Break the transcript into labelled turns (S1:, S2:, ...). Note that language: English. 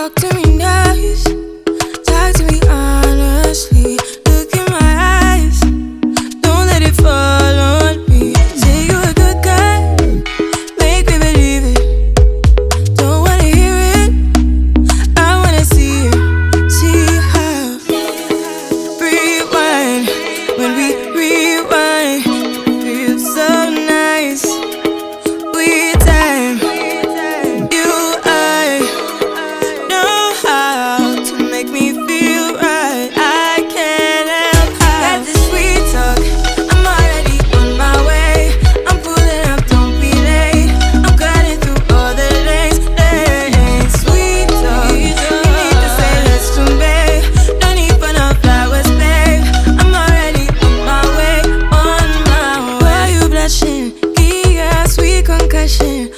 S1: Talk to me nice, talk to me honestly. Look in my eyes, don't let it fall on me. Say you a good guy, make me believe it. Don't wanna hear it, I wanna see it. See how rewind, when we rewind, it feels so nice. We time, you I know how to make me feel right. I can't help how. Got this sweet talk, I'm already on my way. I'm pulling up, don't be late. I'm cutting through all the lanes. Sweet talk, you need to say less to me. No need for no flowers, babe. I'm already on my way, on my way. Why you blushing? Yeah, sweet concussion.